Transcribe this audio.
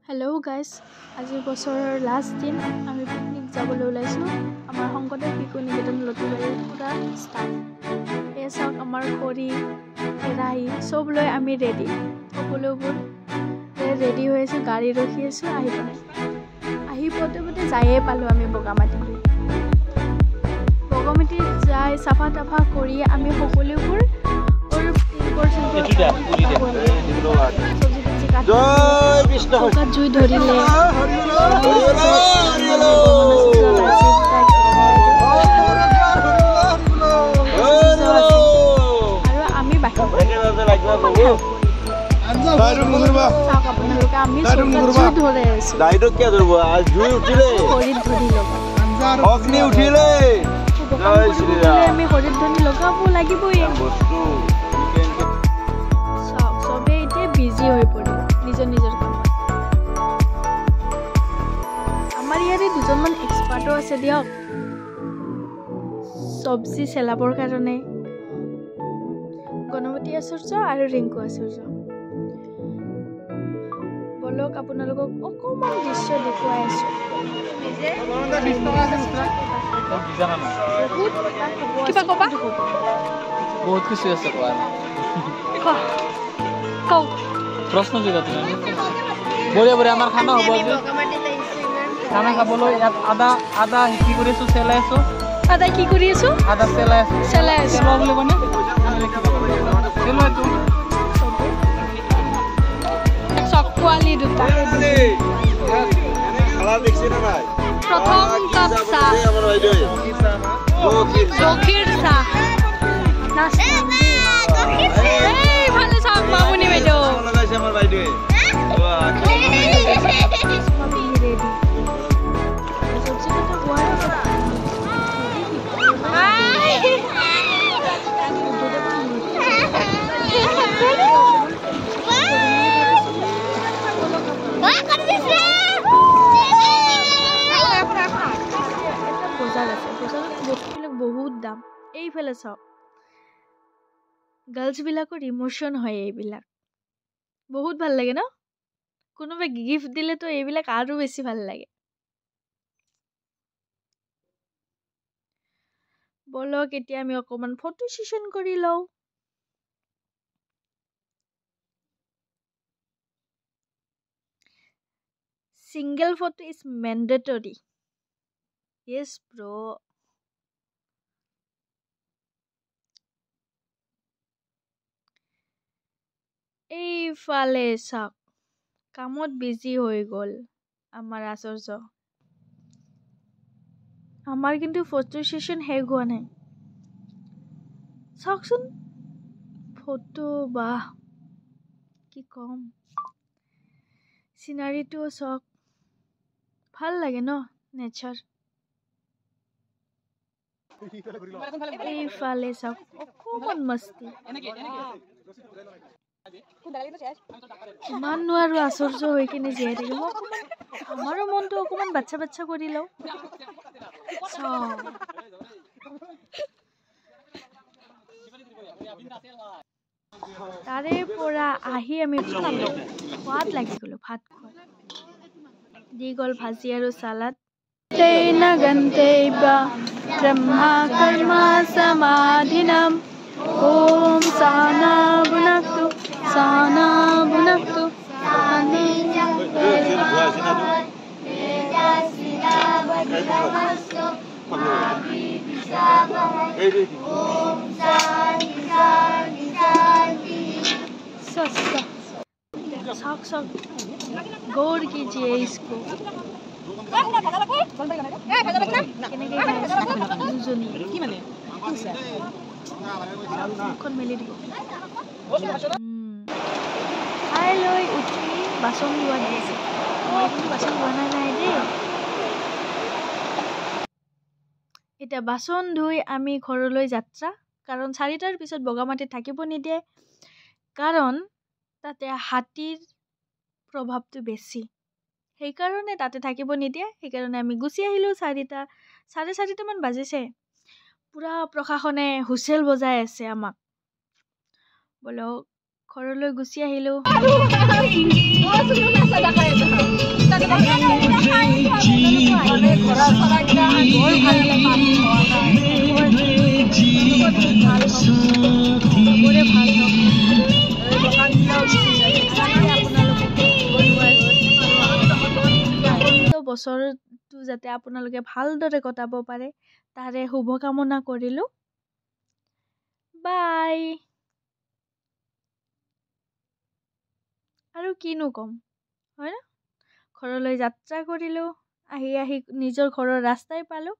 hello guys आज बছৰৰ last दिन আমি পিকনিক যাবলৈ ওলাইছো আমাৰ সংগঠন পিকু নিকেতন লতিবাৰী পুৰা ষ্টাফ এই সব আমাৰ খৰি কেৰাহী সব লৈ আমি ৰেডি সকলোবোৰ ৰেডি হৈ আছো গাড়ী ৰখি আছো আহি পতে যায়ে পালো আমি বগামাটি যাই সাফা তাফা কৰি আমি সকলোবোৰ জয় কৃষ্ণ জুই ধৰিলে আৰু আমি আমি শৰীৰ ধৰি লগাব লাগিবই চবে এতিয়া বিজি হৈ পৰিব নিজৰ কামত আমাৰ ইয়াৰে দুজনমান এক্সপাৰ্টো আছে দিয়ক চব্জি চেলাবৰ কাৰণে গণপতি আচাৰ্য আৰু ৰিংকু আচাৰ্য বলক আপোনালোকক অকণমান দৃশ্য দেখুৱাই আছো বহুত কিছু আছে प्रश्न जुगा बढिया बढिया आमार खाना हबो आज खाना खाबोलो यात आदा কি কৰিছো সেলাইছো আদা কি কৰিছো আদা সেলাইছো সেলাবলে কোনে সেলাইছো সব কোয়ালি দুটা খালা দেখছ না ভাই প্রথম কাপ চা আমার বাইদে জখির চা নাস্তা এই ভালো চা মামুনি বাইদেউ লাগাইছে আমার বাইদে বহুত দাম এইফালে চাওক গাৰ্লছ বিলাকৰ ইমোশন হয় এইবিলাক বহুত ভাল লাগে ন কোনোবাই গিফ্ট দিলে তো এইবিলাক আৰু বেছি ভাল লাগে বলক এতিয়া আমি অকমান ফটো সেশন কৰি লও single photo is mandatory yes bro এইফালে চাওক কামত বিজি হৈ গল আমাৰ আচাৰ্য আমাৰ কিন্তু ফটো সেশন শেষ হোৱা নাই চাওকচোন ফটো বাহ কি কম সিনাৰিটো চাওক ভাল লাগে ন নেচাৰ এইফালে চাওক অকমান মস্তি ইমান নোৱাৰো আচৰ্য হৈ কিনে জীয়াই থাকিব আমাৰো মনটো অকমান বাচ্চা কৰি লওঁ তাৰে পৰা আহি আমি সোৱাদ লাগি গলো ভাত খোৱা দি গল ভাজি আৰু চালাড তেনা গন্তেবা ব্ৰহ্মা কৰ্মা সমাধিনাম ओम साना बुनक्तु सक गौर कीजिए इसको মেলি দিব খাই লৈ উঠি বাচন ধোৱা দিছে মই কিন্তু বাচন ধোৱা নাই দেই এতিয়া বাচন ধুই আমি ঘৰলৈ যাত্ৰা কাৰণ 4টাৰ পিছত বগামাটিত থাকিব নিদিয়ে কাৰণ তাতে হাতীৰ প্ৰভাৱটো বেছি সেইকাৰণে তাতে থাকিব নিদিয়ে সেইকাৰণে আমি গুচি আহিলো 4:30 মান বাজিছে পুৰা প্ৰশাসনে হুইসেল বজাই আছে আমাক বলক ঘৰলৈ গুচি আহিলো ভাল হওক চবৰে ভাল হওক আগন্তুক বছৰটো যাতে আপোনালোকে ভালদৰে কটাব পাৰে তাৰে শুভকামনা কৰিলোঁ বাই আৰু কিনো ক'ম হয় না ঘৰলৈ যাত্ৰা কৰিলোঁ আহি নিজৰ ঘৰৰ ৰাস্তাই পালোঁ